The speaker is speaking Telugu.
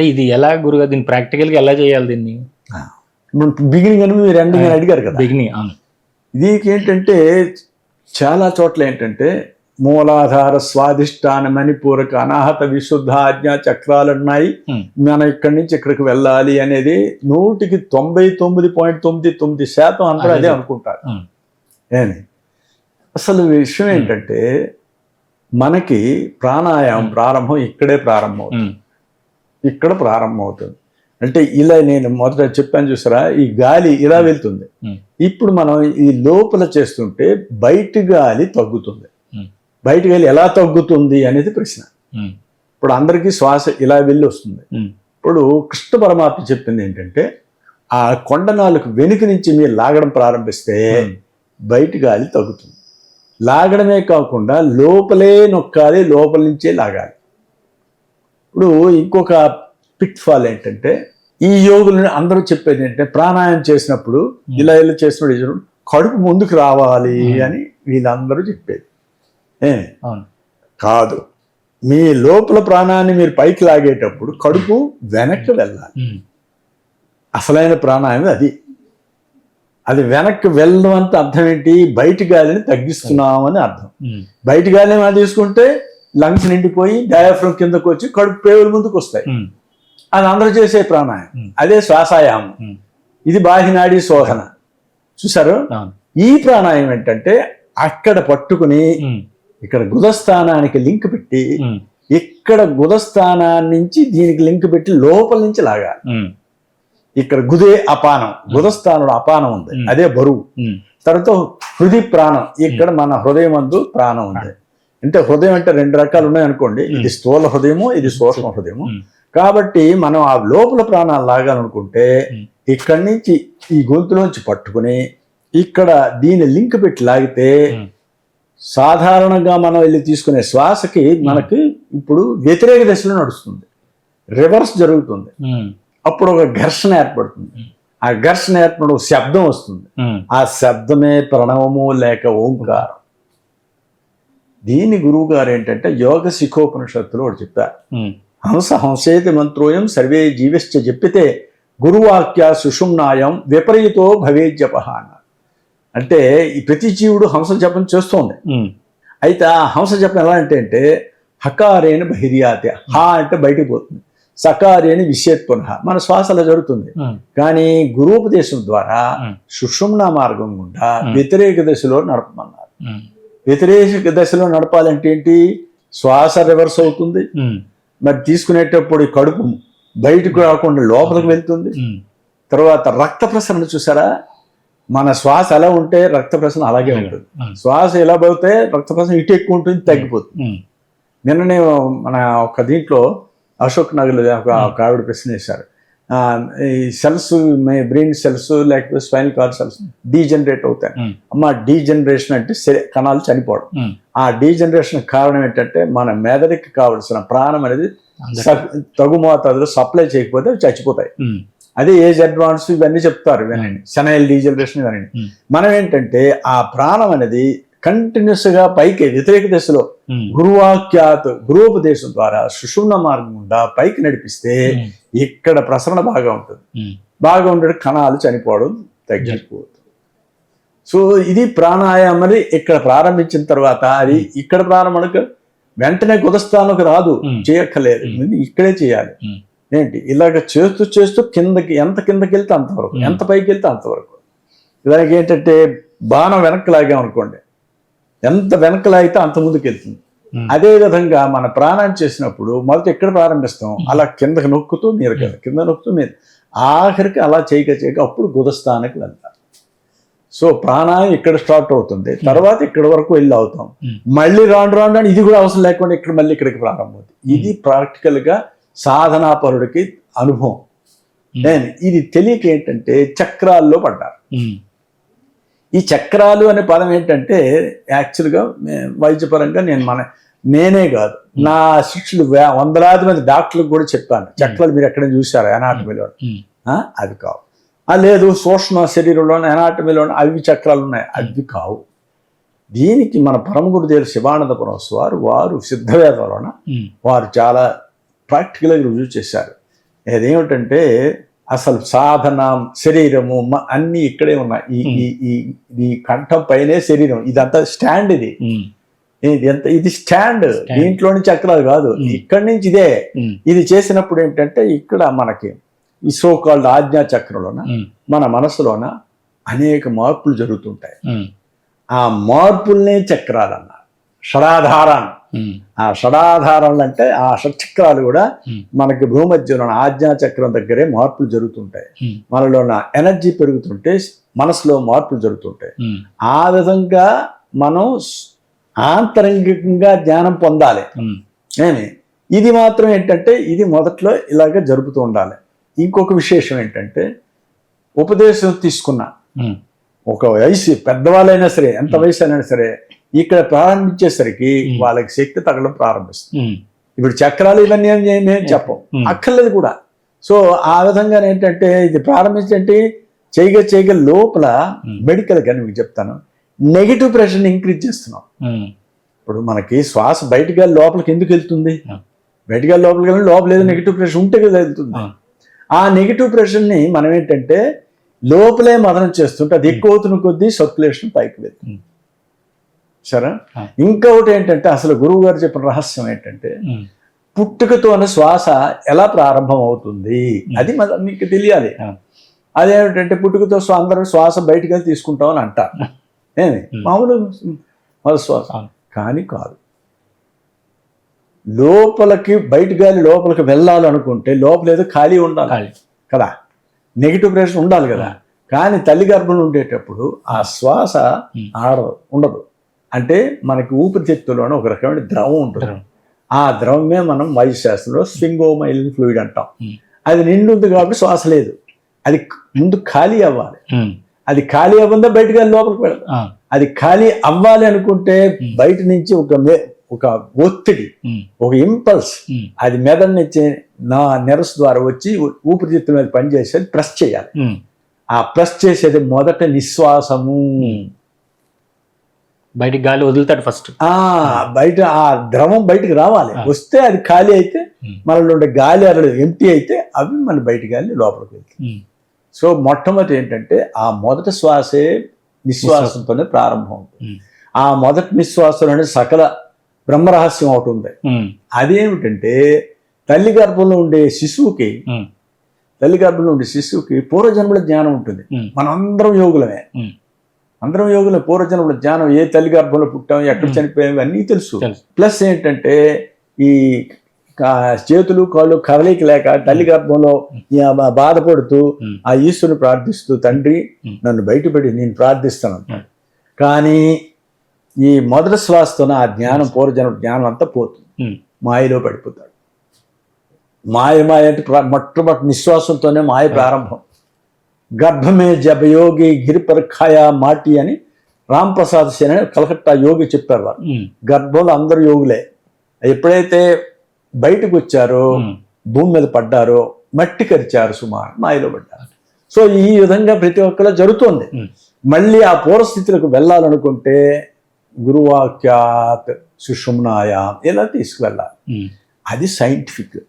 అంటే ఇది ఎలా గురుగా దీన్ని ప్రాక్టికల్గా ఎలా చేయాలి దీన్ని? బిగినింగ్ అని మీరు ఎండింగ్ అని అడిగారు కదా. బిగినింగ్ అవును. దీనికి ఏంటంటే చాలా చోట్ల ఏంటంటే మూలాధార స్వాధిష్టాన మణిపూరక అనాహత విశుద్ధ ఆజ్ఞా చక్రాలు ఉన్నాయి. మనం ఇక్కడి నుంచి ఇక్కడికి వెళ్ళాలి అనేది 99.99% అందరూ అదే అనుకుంటారు. ఏమి అసలు విషయం ఏంటంటే మనకి ప్రాణాయామం ప్రారంభం ఇక్కడే ప్రారంభమవుతుంది. ఇక్కడ ప్రారంభమవుతుంది అంటే ఇలా నేను మొదట చెప్పాను చూసారా, ఈ గాలి ఇలా వెళ్తుంది. ఇప్పుడు మనం ఈ లోపల చేస్తుంటే బయట గాలి తగ్గుతుంది. బయట గాలి ఎలా తగ్గుతుంది అనేది ప్రశ్న. ఇప్పుడు అందరికీ శ్వాస ఇలా వెళ్ళి వస్తుంది. ఇప్పుడు కృష్ణ పరమాత్మ చెప్పింది ఏంటంటే ఆ కొండ నాలుగు వెనుక నుంచి మీరు లాగడం ప్రారంభిస్తే బయట గాలి తగ్గుతుంది. లాగడమే కాకుండా లోపలే నొక్కాలి, లోపల నుంచే లాగాలి. ఇప్పుడు ఇంకొక పిట్ ఫాల్ ఏంటంటే ఈ యోగులను అందరూ చెప్పేది ఏంటంటే ప్రాణాయామం చేసినప్పుడు ఇలా ఇలా చేసినప్పుడు కడుపు ముందుకు రావాలి అని వీళ్ళందరూ చెప్పేది. కాదు, మీ లోపల ప్రాణాన్ని మీరు పైకి లాగేటప్పుడు కడుపు వెనక్కి వెళ్ళాలి. అసలైన ప్రాణాయామం అది. అది వెనక్కి వెళ్ళడం అంటే అర్థం ఏంటి? బయట గాలిని తగ్గిస్తున్నామని అర్థం. బయట గాలిని మనం తీసుకుంటే లంగ్స్ నిండిపోయి డయాఫ్రమ్ కిందకు వచ్చి కడుపు పేగుల ముందుకు వస్తాయి. అది అందరూ చేసే ప్రాణాయామం, అదే శ్వాసాయామం. ఇది బాహ్యనాడీ శోధన. చూసారు? ఈ ప్రాణాయామం ఏంటంటే అక్కడ పట్టుకుని ఇక్కడ గుదస్థానానికి లింక్ పెట్టి ఇక్కడ గుదస్థానాన్ని నుంచి దీనికి లింక్ పెట్టి లోపల నుంచి లాగాలి. ఇక్కడ గుదే అపానం, గుదస్థానంలో అపానం ఉంది, అదే బరువు. తర్వాత హృది ప్రాణం, ఇక్కడ మన హృదయం అందు ప్రాణం ఉంది. అంటే హృదయం అంటే 2 రకాలు ఉన్నాయి అనుకోండి, ఇది స్థూల హృదయము, ఇది సూక్ష్మ హృదయము. కాబట్టి మనం ఆ లోపల ప్రాణాలు లాగాలనుకుంటే ఇక్కడి నుంచి ఈ గొంతులోంచి పట్టుకుని ఇక్కడ దీన్ని లింక్ పెట్టి లాగితే సాధారణంగా మనం వెళ్ళి తీసుకునే శ్వాసకి మనకి ఇప్పుడు వ్యతిరేక దిశలో నడుస్తుంది, రివర్స్ జరుగుతుంది. అప్పుడు ఒక ఘర్షణ ఏర్పడుతుంది. ఆ ఘర్షణ ఏర్పడిన శబ్దం వస్తుంది. ఆ శబ్దమే ప్రణవము లేక ఓంకారం. దీని గురువు గారు ఏంటంటే యోగ శిఖోపనిషత్తులో ఒకటి చెప్పారు. హంస హంసేతి మంత్రోయం సర్వే జీవశ్చ చెప్పితే గురువాక్య సుషుమ్నాయం విపరీతో భవేజ్జప అన్నారు. అంటే ఈ ప్రతి జీవుడు హంస జపం చేస్తోంది. అయితే ఆ హంస జపం ఎలా అంటే హకారేణ బహిర్యాతి, హా అంటే బయటికి పోతుంది, సకారేణ విషేత్ పునః మన శ్వాసలో జరుగుతుంది. కానీ గురూపదేశం ద్వారా సుషుమ్నా మార్గం గుండా వ్యతిరేక దశలో నడపమన్నారు. వ్యతిరేక దశలో నడపాలంటే ఏంటి? శ్వాస రివర్స్ అవుతుంది. మరి తీసుకునేటప్పుడు కడుపు బయటకు రాకుండా లోపలికి వెళ్తుంది. తర్వాత రక్త ప్రసరణ చూసారా, మన శ్వాస ఎలా ఉంటే రక్త ప్రసరణ అలాగే ఉంటుంది. శ్వాస ఎలా పోతే రక్త ప్రసరణ ఇటు ఎక్కువ ఉంటుంది, తగ్గిపోతుంది. నిన్ననే మన ఒక దీంట్లో అశోక్ నగర్లో ఒక ఆవిడ ప్రశ్న వేశారు, ఈ సెల్స్ బ్రెయిన్ సెల్స్ లేకపోతే స్పైనల్ కార్డ్ సెల్స్ డీజనరేట్ అవుతాయి. అమ్మ డీజనరేషన్ అంటే కణాలు చనిపోవడం. ఆ డీజనరేషన్ కారణం ఏంటంటే మన మెదడుకి కావలసిన ప్రాణం అనేది తగు మోతాదులో సప్లై చేయకపోతే చచ్చిపోతాయి. అదే ఏజ్ అడ్వాన్స్ ఇవన్నీ చెప్తారు, ఇవన్నీ సెనైల్ డీజనరేషన్ ఇవన్నీ. మనం ఏంటంటే ఆ ప్రాణం అనేది కంటిన్యూస్ గా పైకి వ్యతిరేక దశలో గురువాక్యాత్ గురువుపదేశం ద్వారా సుషుమ్న మార్గం గుండా పైకి నడిపిస్తే ఇక్కడ ప్రసరణ బాగా ఉంటుంది. బాగా ఉండే కణాలు చనిపోవడం తగ్గిపోతుంది. సో ఇది ప్రాణాయామని ఇక్కడ ప్రారంభించిన తర్వాత అది ఇక్కడ ప్రారంభం వెంటనే గుదస్థానంకి రాదు, చేయక్కర్లేదు, ఇక్కడే చేయాలి. ఏంటి ఇలాగ చేస్తూ చేస్తూ కిందకి ఎంత కిందకి వెళ్తే అంతవరకు, ఎంత పైకి వెళ్తే అంతవరకు. ఇలాగ ఏంటంటే బాణం వెనక్కి లాగామనుకోండి, ఎంత వెనక్కి లాగితే అంత ముందుకు వెళ్తుంది. అదే విధంగా మన ప్రాణాన్ని చేసినప్పుడు మొదట ఎక్కడ ప్రారంభిస్తాం, అలా కిందకి నొక్కుతూ మీరు కదా, కింద నొక్కుతూ మీరు ఆఖరికి అలా చేయక అప్పుడు గుదస్థానానికి వెళ్తారు. సో ప్రాణాయం ఇక్కడ స్టార్ట్ అవుతుంది, తర్వాత ఇక్కడ వరకు వెళ్ళి అవుతాం, మళ్ళీ రాండు అని ఇది కూడా అవసరం లేకుండా ఇక్కడ మళ్ళీ ఇక్కడికి ప్రారంభమవుతుంది. ఇది ప్రాక్టికల్ గా సాధనాపరుడికి అనుభవం. నేను ఇది తెలియక ఏంటంటే చక్రాల్లో పడ్డారు. ఈ చక్రాలు అనే పదం ఏంటంటే యాక్చువల్గా వైద్యపరంగా నేనే కాదు, నా శిష్యులు వందలాది మంది డాక్టర్లకు కూడా చెప్పాను, చక్రాలు మీరు ఎక్కడైనా చూసారా ఎనాటమీలో? అవి కావు. లేదు సూక్ష్మ శరీరంలో ఎనాటమీలో అవి చక్రాలు ఉన్నాయి, అవి కావు. దీనికి మన పరమ గురుదేవులు శివానంద పరమహంస వారు సిద్ధవేదంలోన వారు చాలా ప్రాక్టికల్గా రుజువు చేశారు. అదేమిటంటే అసలు సాధన శరీరము అన్ని ఇక్కడే ఉన్నాయి. ఈ కంఠం పైనే శరీరం, ఇదంతా స్టాండ్. ఇది స్టాండ్, దీంట్లోని చక్రాలు కాదు, ఇక్కడి నుంచి ఇదే. ఇది చేసినప్పుడు ఏంటంటే ఇక్కడ మనకి ఈ సోకాల్డ్ ఆజ్ఞా చక్రంలోన మన మనసులోన అనేక మార్పులు జరుగుతుంటాయి. ఆ మార్పుల్నే చక్రాలు అన్నారు, షడాధారాన్ని. ఆ షడాధారాలు అంటే ఆ షట్చక్రాలు కూడా మనకి భూమధ్యంలో ఆజ్ఞా చక్రం దగ్గరే మార్పులు జరుగుతుంటాయి. మనలోన ఎనర్జీ పెరుగుతుంటే మనసులో మార్పులు జరుగుతుంటాయి. ఆ విధంగా మనం ఆంతరంగికంగా జ్ఞానం పొందాలి. ఇది మాత్రం ఏంటంటే ఇది మొదట్లో ఇలాగ జరుపుతూ ఉండాలి. ఇంకొక విశేషం ఏంటంటే ఉపదేశం తీసుకున్నా ఒక వయసు పెద్దవాళ్ళైనా సరే, ఎంత వయసు అయినా సరే, ఇక్కడ ప్రారంభించేసరికి వాళ్ళకి శక్తి తగ్గడం ప్రారంభిస్తుంది. ఇప్పుడు చక్రాలు ఇవన్నీ మేము చెప్పం, అక్కర్లేదు కూడా. సో ఆ విధంగా ఏంటంటే ఇది ప్రారంభించంటే చేయగ లోపల మెడికల్ గా మీకు చెప్తాను, నెగిటివ్ ప్రెషర్ని ఇంక్రీజ్ చేస్తున్నాం. ఇప్పుడు మనకి శ్వాస బయటగా లోపలికి ఎందుకు వెళ్తుంది? బయటగా లోపలికి వెళ్ళి లోపల ఏదో నెగిటివ్ ప్రెషర్ ఉంటే కదా వెళ్తుంది. ఆ నెగిటివ్ ప్రెషర్ని మనం ఏంటంటే లోపలే మదనం చేస్తుంటే అది ఎక్కువ అవుతున్న కొద్దీ సర్క్యులేషన్ పైకి వెళ్తుంది. సరే, ఇంకొకటి ఏంటంటే అసలు గురువు గారు చెప్పిన రహస్యం ఏంటంటే పుట్టుకతోనే శ్వాస ఎలా ప్రారంభం అవుతుంది అది మీకు తెలియాలి. అదేమిటంటే పుట్టుకతో అందరూ శ్వాస బయటికి వెళ్ళి తీసుకుంటామని అంటారు. మామూలు శ్వాస కానీ కాదు. లోపలికి బయట గాలి లోపలికి వెళ్ళాలనుకుంటే లోపల ఏదో ఖాళీ ఉండాలి కదా, నెగిటివ్ ప్రెషర్ ఉండాలి కదా. కానీ తల్లి గర్భంలో ఉండేటప్పుడు ఆ శ్వాస ఉండదు. అంటే మనకి ఊపిరితిత్తులోనే ఒక రకమైన ద్రవం ఉంటుంది. ఆ ద్రవమే మనం వైద్యశాస్త్రంలో స్వింగోమైలిన్ ఫ్లూయిడ్ అంటాం. అది నిండుంది కాబట్టి శ్వాస లేదు, అది ముందు ఖాళీ అవ్వాలి. అది ఖాళీ అవ్వదా బయటకు వెళ్ళి లోపలికి వెళ్ళదు. అది ఖాళీ అవ్వాలి అనుకుంటే బయట నుంచి ఒక ఒత్తిడి, ఒక ఇంపల్స్ అది మెదడు నుంచి నెరస్ ద్వారా వచ్చి ఊపిరితిత్తుల మీద పనిచేసేది ప్రెస్ చేయాలి. ఆ ప్రెస్ చేసేది మొదట నిశ్వాసము. బయటికి గాలి వదులుతాడు ఫస్ట్, బయట ఆ ద్రవం బయటికి రావాలి. వస్తే అది ఖాళీ అయితే మనలో ఉండే గాలి అరలు ఎంటీ అయితే అవి మన బయట గాలి లోపలికి వెళ్తాయి. సో మొట్టమొదటి ఏంటంటే ఆ మొదటి శ్వాసే నిశ్వాసంతోనే ప్రారంభం అవుతుంది. ఆ మొదటి నిశ్వాసంలోనే సకల బ్రహ్మరహస్యం ఒకటి ఉంది. అదేమిటంటే తల్లి గర్భంలో ఉండే శిశువుకి పూర్వజన్మల జ్ఞానం ఉంటుంది. మనందరం యోగులమే, అందరం యోగుల పూర్వజన్మల జ్ఞానం, ఏ తల్లి గర్భంలో పుట్టాం, ఎక్కడ చనిపోయాం అన్నీ తెలుసు. ప్లస్ ఏంటంటే ఈ చేతులు కాళ్ళు కదలిక లేక తల్లి గర్భంలో బాధపడుతూ ఆ ఈశ్వరుని ప్రార్థిస్తూ తండ్రి నన్ను బయటపడి నేను ప్రార్థిస్తాను. కానీ ఈ మొదటి శ్వాసతోనే ఆ జ్ఞానం పూర్వజన్మ జ్ఞానం అంతా పోతుంది, మాయలో పడిపోతాడు. మాయ అంటే మొట్టమొదటి నిశ్వాసంతోనే మాయ ప్రారంభం. గర్భమే జపయోగి గిరిపరఖాయ మాటి అని రామ్ ప్రసాద్ సేన్ అని కలకత్తా యోగి చెప్పారు. వారు గర్భంలో అందరూ యోగులే. ఎప్పుడైతే బయటకు వచ్చారో భూమి మీద పడ్డారో మట్టి కరిచారు, సుమారు మాయలో పడ్డారు. సో ఈ విధంగా ప్రతి ఒక్కరు జరుగుతోంది. మళ్ళీ ఆ పూర్వస్థితులకు వెళ్ళాలనుకుంటే గురువాక్యాత్ సుషుమ్నాయాం ఇలా తీసుకువెళ్ళాలి. అది సైంటిఫిక్.